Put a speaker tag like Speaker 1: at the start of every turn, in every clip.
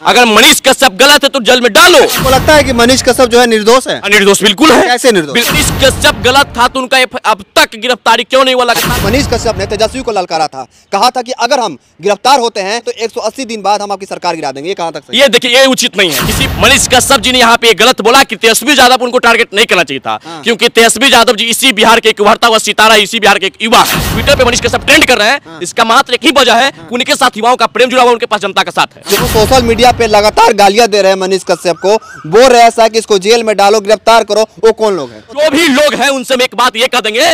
Speaker 1: अगर मनीष कश्यप गलत है तो जेल में डालो।
Speaker 2: आपको लगता है कि मनीष कश्यप जो है निर्दोष है?
Speaker 1: निर्दोष बिल्कुल है।
Speaker 2: कैसे निर्दोष?
Speaker 1: मनीष कश्यप गलत था तो उनका अब तक गिरफ्तारी क्यों नहीं हुआ?
Speaker 2: मनीष कश्यप ने तेजस्वी को ललकारा था, कहा था कि अगर हम गिरफ्तार होते हैं तो 180 दिन बाद हम आपकी सरकार गिरा देंगे। ये कहां तक सही?
Speaker 1: ये देखिए, ये उचित नहीं है। किसी मनीष कश्यप जी ने यहाँ पे गलत बोला कि तेजस्वी यादव उनको टारगेट नहीं करना चाहिए था, क्योंकि तेजस्वी यादव जी इसी बिहार के एक उभरता हुआ सितारा, इसी बिहार के एक युवा है। ट्विटर पे मनीष कश्यप ट्रेंड कर रहे हैं, इसका मात्र एक ही वजह है, उनके साथ युवाओं का प्रेम जुड़ा हुआ, उनके पास जनता का साथ है।
Speaker 2: जो सोशल मीडिया पे लगातार गालियां दे रहे हैं मनीष कश्यप को, बोल रहे ऐसा कि इसको जेल में डालो, गिरफ्तार करो, वो कौन लोग हैं?
Speaker 1: जो भी लोग हैं उनसे हम एक बात ये कह देंगे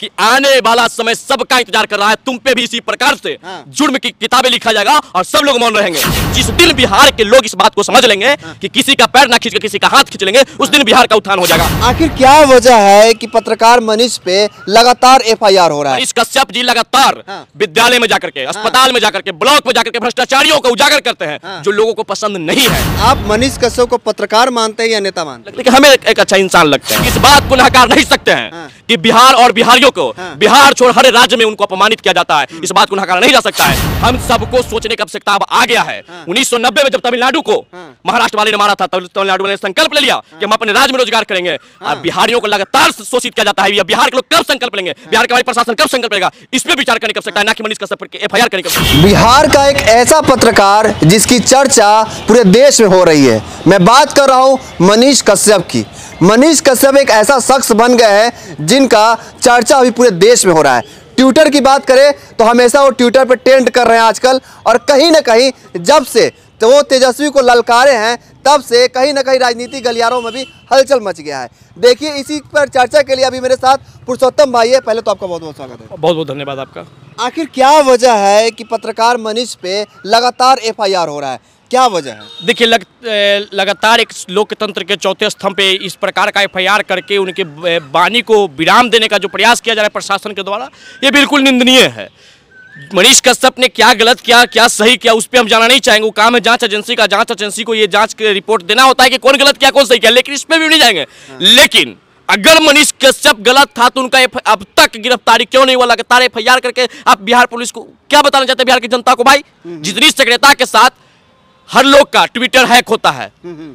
Speaker 1: कि आने वाला समय सबका इंतजार कर रहा है। तुम पे भी इसी प्रकार से जुर्म की किताबें लिखा जाएगा और सब लोग मौन रहेंगे। जिस दिन बिहार के लोग इस बात को समझ लेंगे कि किसी का पैर ना खींच के किसी का हाथ खींच लेंगे, उस दिन बिहार का उत्थान हो जाएगा।
Speaker 2: आखिर क्या वजह है कि पत्रकार मनीष पे लगातार FIR हो रहा है?
Speaker 1: मनीष कश्यप जी लगातार विद्यालय में जाकर के, अस्पताल में जाकर के, ब्लॉक में जाकर के भ्रष्टाचारियों को उजागर करते हैं जो लोगों को पसंद नहीं है।
Speaker 2: आप मनीष कश्यप को पत्रकार मानते हैं या नेता मानते हैं?
Speaker 1: लेकिन हमें एक अच्छा इंसान लगता है। इस बात को नकार नहीं सकते हैं कि बिहार और बिहारियों को, बिहार छोड़ हर राज्य में उनको अपमानित किया जाता है। इस बात को नकारा नहीं जा सकता है। हम सबको सोचने का आवश्यकता अब आ गया है। 1990 में जब तमिलनाडु को महाराष्ट्र वाले ने मारा था, तमिलनाडु वाले ने संकल्प ले लिया कि हम अपने राज्य में रोजगार करेंगे। और बिहारियों को लगातार शोषित किया जाता है। बिहार के लोग कब संकल्प लेंगे? बिहार का प्रशासन कब संकल्प लेगा? इस पर विचार करने की आवश्यकता है, ना कि मनीष कश्यप पर FIR करने की।
Speaker 2: बिहार का एक ऐसा पत्रकार जिसकी चर्चा पूरे देश में हो रही है, मैं बात कर रहा हूं मनीष कश्यप की। मनीष कश्यप एक ऐसा शख्स बन गए हैं जिनका चर्चा अभी पूरे देश में हो रहा है। ट्विटर की बात करें तो हमेशा वो ट्विटर पर ट्रेंड कर रहे हैं आजकल, और कहीं ना कहीं जब से तो वो तेजस्वी को ललकारे हैं तब से कहीं ना कहीं राजनीतिक गलियारों में भी हलचल मच गया है। देखिए, इसी पर चर्चा के लिए अभी मेरे साथ पुरुषोत्तम भाई है। पहले तो आपका बहुत बहुत स्वागत है।
Speaker 1: बहुत बहुत धन्यवाद आपका।
Speaker 2: आखिर क्या वजह है कि पत्रकार मनीष पे लगातार FIR हो रहा है? क्या वजह है?
Speaker 1: देखिए, लगातार एक लोकतंत्र के चौथे स्तंभ पे इस प्रकार का FIR करके उनके वाणी को विराम देने का जो प्रयास किया जा रहा है प्रशासन के द्वारा, ये बिल्कुल निंदनीय है। मनीष कश्यप ने क्या गलत किया, क्या सही किया, उस पर हम जाना नहीं चाहेंगे। वो काम है जांच एजेंसी का। जांच एजेंसी को ये जांच की रिपोर्ट देना होता है कि कौन गलत किया, कौन सही किया, लेकिन इस पर भी नहीं जाएंगे। लेकिन अगर मनीष कश्यप गलत था तो उनका अब तक गिरफ्तारी क्यों नहीं हुआ? लगातार FIR करके आप बिहार पुलिस को क्या बताना चाहते हैं? बिहार की जनता को भाई, जितनी सक्रियता के साथ हर लोग का ट्विटर हैक होता है,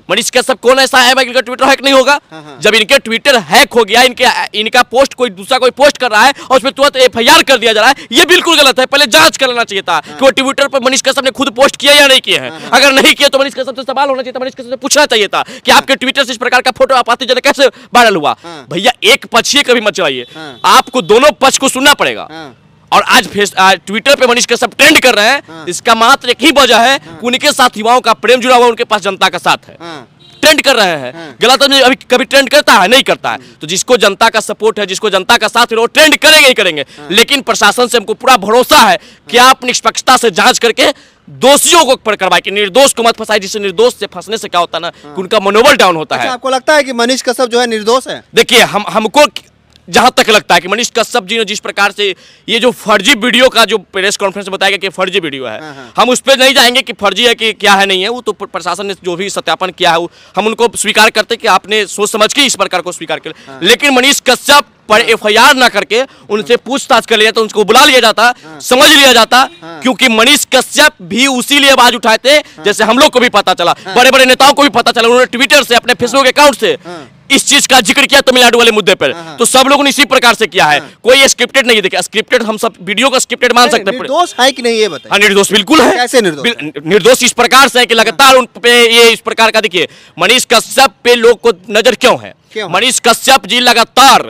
Speaker 1: मनीष कश्यप कौन ऐसा है भाई इनका ट्विटर हैक नहीं होगा? जब इनके ट्विटर हैक हो गया, इनका पोस्ट कोई दूसरा कोई पोस्ट कर रहा है और उस पर तुरंत FIR कर दिया जा रहा है, ये बिल्कुल गलत है। पहले जांच कर लेना चाहिए था कि वो ट्विटर पर मनीष कश्यप ने खुद पोस्ट किया या नहीं किया है। अगर नहीं किया तो मनीष कश्यप से सवाल होना चाहिए था। मनीष कश्यप से पूछना चाहिए था कि आपके ट्विटर से इस प्रकार का फोटो आपत्तिजनक कैसे वायरल हुआ? भैया, एक पक्ष ही कभी मत चलाइए, आपको दोनों पक्ष को सुनना पड़ेगा। और आज ट्विटर पे मनीष कश्यप ट्रेंड कर रहे हैं, इसका मात्र एक ही वजह है, उनके साथ युवाओं का प्रेम जुड़ा हुआ, उनके पास जनता का साथ है। ट्रेंड कर रहे हैं। गलत आदमी अभी कभी ट्रेंड करता है? नहीं करता है। तो जिसको जनता का सपोर्ट है, जिसको जनता का साथ है, वो ट्रेंड करेंगे ही करेंगे। लेकिन प्रशासन से हमको पूरा भरोसा है कि आप निष्पक्षता से जांच करके दोषियों को पर करवाए, कि निर्दोष को मत फंसाए। जिससे निर्दोष से फंसने से क्या होता है ना, कि उनका मनोबल डाउन होता है।
Speaker 2: आपको लगता है कि मनीष कश्यप जो है निर्दोष है?
Speaker 1: देखिए, हमको जहां तक लगता है कि मनीष कश्यप जी ने जिस प्रकार से ये जो फर्जी वीडियो का जो प्रेस कॉन्फ्रेंस में बताया गया कि फर्जी वीडियो है, हम उस पर नहीं जाएंगे कि फर्जी है कि क्या है नहीं है। वो तो प्रशासन ने जो भी सत्यापन किया है हम उनको स्वीकार करते कि आपने सोच समझ के इस प्रकार को स्वीकार किया। लेकिन मनीष कश्यप पर FIR ना करके उनसे पूछताछ कर लिया तो उनको बुला लिया जाता, समझ लिया जाता। क्योंकि मनीष कश्यप भी उसी लिए आवाज उठाए थे, जैसे हम लोग को भी पता चला, बड़े बड़े नेताओं को भी पता चला। उन्होंने ट्विटर से, अपने फेसबुक अकाउंट से इस चीज का जिक्र किया तमिलनाडु वाले मुद्दे पर, तो सब लोगों ने इसी प्रकार से किया है। कोई स्क्रिप्टेड नहीं। देखिए, स्क्रिप्टेड हम सब वीडियो को स्क्रिप्टेड मान सकते हैं।
Speaker 2: निर्दोष है कि नहीं ये बताइए?
Speaker 1: हाँ, निर्दोष बिल्कुल है।
Speaker 2: कैसे निर्दोष?
Speaker 1: निर्दोष इस प्रकार से है कि लगातार उन पे ये इस प्रकार का, देखिए मनीष कश्यप पे लोग को नजर क्यों है? मनीष कश्यप जी लगातार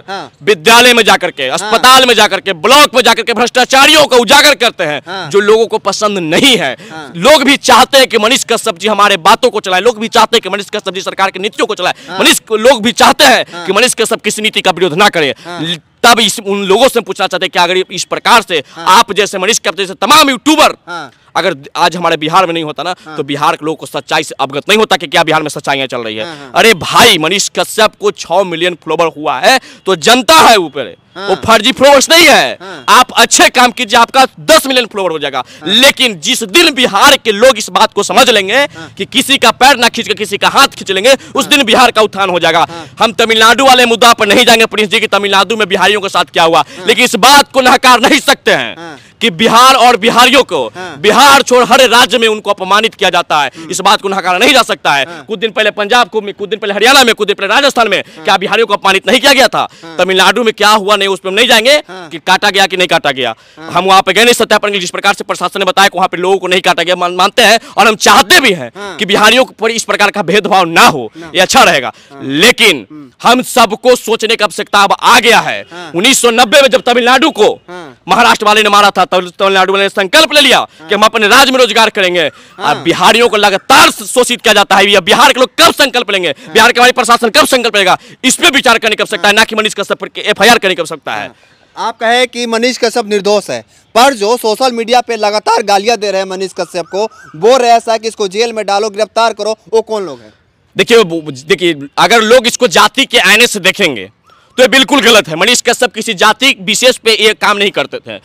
Speaker 1: विद्यालय में जाकर के, अस्पताल में जाकर के, ब्लॉक में जाकर के भ्रष्टाचारियों को उजागर करते हैं जो लोगों को पसंद नहीं है। लोग भी चाहते हैं कि मनीष कश्यप जी हमारे बातों को चलाए। लोग भी चाहते हैं कि मनीष कश्यप जी सरकार की नीतियों को चलाए। लोग भी चाहते हैं कि मनीष कश्यप किसी नीति का विरोध ना करे। तब उन लोगों से पूछना चाहते हैं कि अगर इस प्रकार से आप जैसे मनीष कश्यप जैसे तमाम यूट्यूबर अगर आज हमारे बिहार में नहीं होता ना, तो बिहार के लोगों को सच्चाई से अवगत नहीं होता कि क्या बिहार में सच्चाइयां चल रही है। अरे भाई, मनीष कश्यप को 6 मिलियन फॉलोवर हुआ है तो जनता है ऊपर, वो फर्जी फॉलोवर्स नहीं है। आप अच्छे काम कीजिए, आपका 10 मिलियन फॉलोवर हो जाएगा। लेकिन जिस दिन बिहार के लोग इस बात को समझ लेंगे कि किसी का पैर ना खींच के किसी का हाथ खींच लेंगे, उस दिन बिहार का उत्थान हो जाएगा। हम तमिलनाडु वाले मुद्दा पर नहीं जाएंगे, प्रिंस जी की तमिलनाडु में बिहारियों के साथ क्या हुआ, लेकिन इस बात को नकार नहीं सकते हैं कि बिहार और बिहारियों को बिहार छोड़ हर राज्य में उनको अपमानित किया जाता है। इस बात को नकारा नहीं जा सकता है। कुछ दिन पहले पंजाब को, कुछ दिन पहले हरियाणा में, कुछ दिन पहले राजस्थान में क्या बिहारियों को अपमानित नहीं किया गया था? तमिलनाडु में क्या हुआ नहीं, उस पर हम नहीं जाएंगे कि काटा गया कि नहीं काटा गया। हम वहां पे गए नहीं सत्यापन, जिस प्रकार से प्रशासन ने बताया कि वहां पे लोगों को नहीं काटा गया, मानते हैं और हम चाहते भी हैं कि बिहारियों पर इस प्रकार का भेदभाव ना हो, ये अच्छा रहेगा। लेकिन हम सबको सोचने की आवश्यकता अब आ गया है। 1990 में जब तमिलनाडु को महाराष्ट्र वाले ने मारा था, तमिलनाडु वाले ने संकल्प ले लिया कि हम अपने राज्य में रोजगार करेंगे। अब बिहारियों को लगातार शोषित किया जाता है। बिहार के लोग कब संकल्प लेंगे, बिहार के हमारी प्रशासन कब संकल्प लेगा, इस पर विचार करने की आवश्यकता है, ना कि मनीष कश्यप पर FIR करने की आवश्यकता है।
Speaker 2: आप कहे कि मनीष कश्यप निर्दोष है, पर जो सोशल मीडिया पे लगातार गालियां दे रहे हैं मनीष कश्यप को, बोल रहे ऐसा कि इसको जेल में डालो, गिरफ्तार करो, वो कौन लोग हैं?
Speaker 1: देखिए अगर लोग इसको जाति के आईने से देखेंगे तो ये बिल्कुल गलत है। मनीष कश्यप किसी जाति विशेष पे ये काम नहीं करते थे।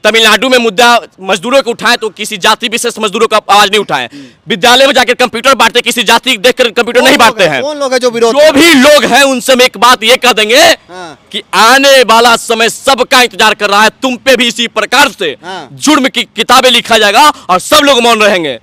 Speaker 1: तमिलनाडु में मुद्दा मजदूरों को उठाए तो किसी जाति विशेष मजदूरों का आवाज नहीं उठाए। विद्यालय में जाकर कंप्यूटर बांटते, किसी जाति देखकर कंप्यूटर नहीं बांटते हैं।
Speaker 2: कौन लोग हैं जो विरोध?
Speaker 1: जो भी लोग हैं उनसे हम एक बात ये कह देंगे कि आने वाला समय सबका इंतजार कर रहा है। तुम पे भी इसी प्रकार से जुर्म की किताबें लिखा जाएगा और सब लोग मौन रहेंगे,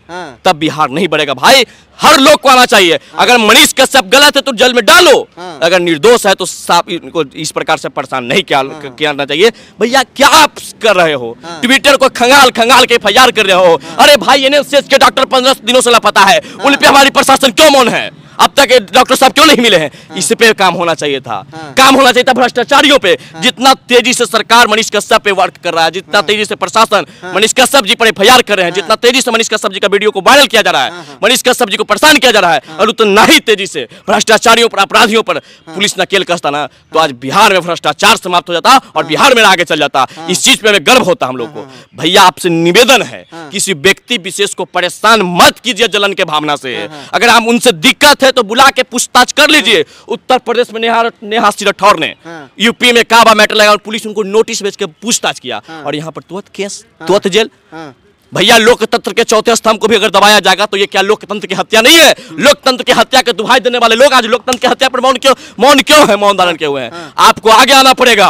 Speaker 1: तब बिहार नहीं बढ़ेगा भाई। हर लोग को आना चाहिए। अगर मनीष कश्यप गलत है तो जेल में डालो, अगर निर्दोष है तो साफ इनको इस प्रकार से परेशान नहीं किया चाहिए। भैया क्या आप कर रहे हो? ट्विटर को खंगाल खंगाल के FIR कर रहे हो। अरे भाई NMCH के डॉक्टर 15 दिनों से लापता है, उन पे हमारी प्रशासन क्यों मौन है? अब तक डॉक्टर साहब क्यों नहीं मिले हैं? इस पे काम होना चाहिए था। काम होना चाहिए था भ्रष्टाचारियों पे। जितना तेजी से सरकार मनीष कश्यप पे वर्क कर रहा है, जितना तेजी से प्रशासन मनीष कश्यप जी पर FIR कर रहे हैं, जितना तेजी से मनीष कश्यप जी का वीडियो को वायरल किया जा रहा है, मनीष कश्यप जी को परेशान किया जा रहा है, और उतना ही तेजी से भ्रष्टाचारियों पर, अपराधियों पर पुलिस न केल कसता ना, तो आज बिहार में भ्रष्टाचार समाप्त हो जाता और बिहार में आगे चल जाता। इस चीज पे हमें गर्व होता हम लोग को। भैया आपसे निवेदन है, किसी व्यक्ति विशेष को परेशान मत कीजिए जलन के भावना से। अगर हम उनसे दिक्कत है तो बुला के पूछताछ कर लीजिए। उत्तर प्रदेश में नेहा सिरठौर ने यूपी में काबा मैटर लगाया और पुलिस उनको नोटिस भेज के पूछताछ किया, और यहाँ पर तुरंत केस, तुरंत जेल। भैया लोकतंत्र के चौथे स्तंभ को भी अगर दबाया जाएगा तो ये क्या लोकतंत्र की हत्या नहीं है? लोकतंत्र की हत्या के दुहाई देने वाले लोग आज लोकतंत्र की हत्या पर मौन क्यों है, मौन धारण किए हुए हैं? आपको आगे आना पड़ेगा।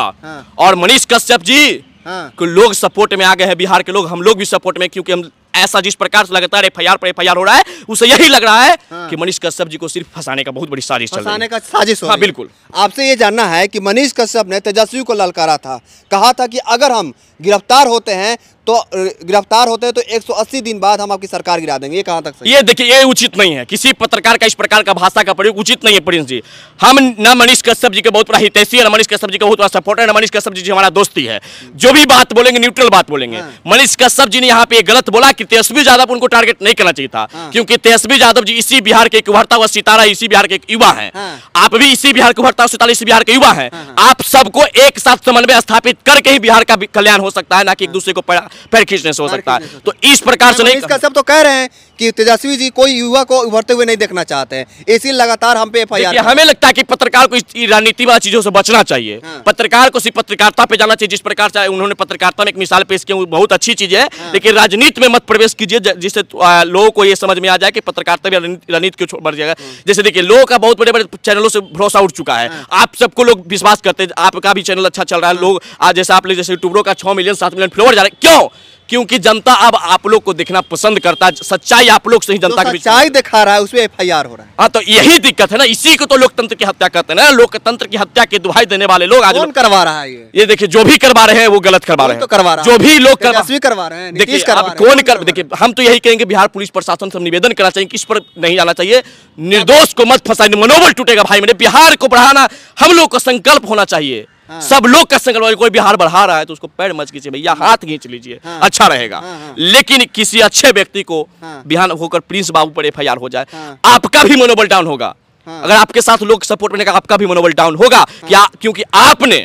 Speaker 1: और मनीष कश्यप जी को लोग सपोर्ट में आ गए हैं, बिहार के लोग, हम लोग भी सपोर्ट में, क्योंकि हम ऐसा जिस प्रकार से लगातार FIR पर FIR हो रहा है, उसे यही लग रहा है कि मनीष कश्यप जी को सिर्फ फंसाने का बहुत बड़ी साजिश चल रही है।
Speaker 2: फंसाने का साजिश हो रही है।
Speaker 1: बिल्कुल।
Speaker 2: आपसे ये जानना है कि मनीष कश्यप ने तेजस्वी को ललकारा था, कहा था कि अगर हम गिरफ्तार होते हैं तो 180 दिन बाद हम आपकी सरकार गिरा देंगे। ये कहां तक सही?
Speaker 1: ये देखिए, ये उचित नहीं है। किसी पत्रकार का इस प्रकार का भाषा का प्रयोग उचित नहीं है प्रिंस जी। हम ना मनीष कश्यप जी के बहुत बड़ा हितैषी है, ना मनीष कश्यप जी का बहुत बड़ा सपोर्टर है, ना मनीष कश्यप जी हमारा दोस्ती है। जो भी बात बोलेंगे न्यूट्रल बात बोलेंगे। मनीष कश्यप जी ने यहाँ पे गलत बोला कि तेजस्वी यादव उनको टारगेट नहीं करना चाहिए था, क्योंकि तेजस्वी यादव जी इसी बिहार के एक उभरता हुआ सितारा, इसी बिहार के एक युवा है। आप भी इसी बिहार के उभरता हुआ सितारा, इसी बिहार के युवा है। आप सबको एक साथ समन्वय स्थापित करके ही बिहार का कल्याण हो सकता है, ना कि एक दूसरे को पैर खींचने से हो सकता है। तो इस प्रकार से नहीं।
Speaker 2: सब तो कह रहे हैं कि तेजस्वी जी कोई युवा को उभरते हुए नहीं देखना चाहते हैं, इसी लगातार हम पे FIR।
Speaker 1: हमें लगता है कि पत्रकार को इस राजनीति वाली चीजों से बचना चाहिए। पत्रकार को सिर्फ पत्रकारिता पे जाना चाहिए। जिस प्रकार से उन्होंने पत्रकारिता में एक मिसाल पेश की, बहुत अच्छी चीज है, लेकिन राजनीति में मत प्रवेश कीजिए, जिससे लोगों को ये समझ में आ जाए कि पत्रकारिता भी राजनीति क्यों बढ़ जाएगा। जैसे देखिए, लोगों का बहुत बड़े बड़े चैनलों से भरोसा उठ चुका है। आप सबको लोग विश्वास करते हैं, आपका भी चैनल अच्छा चल रहा है। लोग आज जैसे आप जैसे यूट्यूबरों का 6 मिलियन 7 मिलियन फॉलोअर जा रहे हैं, क्यों? क्योंकि जनता अब आप लोग को देखना पसंद करता है। सच्चाई आप लोग से ही जनता के बीच
Speaker 2: सच्चाई दिखा रहा है, उसमें FIR हो रहा है।
Speaker 1: हाँ, तो यही दिक्कत है ना। इसी को तो लोकतंत्र की हत्या कहते हैं ना। लोकतंत्र की हत्या की दुहाई देने वाले लोग आज
Speaker 2: कौन करवा रहा है? ये
Speaker 1: देखिए, जो भी करवा रहे हैं वो गलत करवा रहे हैं।
Speaker 2: तो करवा रहा है,
Speaker 1: जो भी लोग
Speaker 2: करवा रहे हैं।
Speaker 1: देखिए, अब कौन कर, देखिए हम तो यही कहेंगे, बिहार पुलिस प्रशासन से निवेदन करना चाहिए कि इस पर नहीं जाना चाहिए। निर्दोष को मत फंसाइए, मनोबल टूटेगा भाई। मेरे बिहार को बढ़ाना हम लोग का संकल्प होना चाहिए। सब लोग का संकल्प। कोई बिहार बढ़ा रहा है तो उसको पैर मत खींचिए भैया, हाथ खींच लीजिए, अच्छा रहेगा। लेकिन किसी अच्छे व्यक्ति को बिहार होकर प्रिंस बाबू पर FIR हो जाए, आपका भी मनोबल डाउन होगा। अगर आपके साथ लोग सपोर्ट करने का, आपका भी मनोबल डाउन होगा। क्या? क्योंकि आपने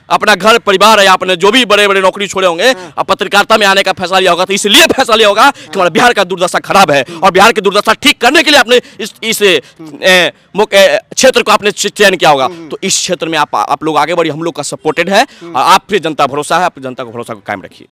Speaker 1: अपना घर परिवार है, आपने जो भी बड़े बड़े नौकरी छोड़े होंगे, अब पत्रकारिता में आने का फैसला लिया होगा, तो इसलिए फैसला लिया होगा कि हमारा बिहार का दुर्दशा खराब है, और बिहार की दुर्दशा ठीक करने के लिए आपने इस क्षेत्र को आपने चयन किया होगा। तो इस क्षेत्र में आप लोग आगे बढ़िए, हम लोग का सपोर्टेड है, और आप पे जनता भरोसा है। आप जनता को भरोसा को कायम रखिए।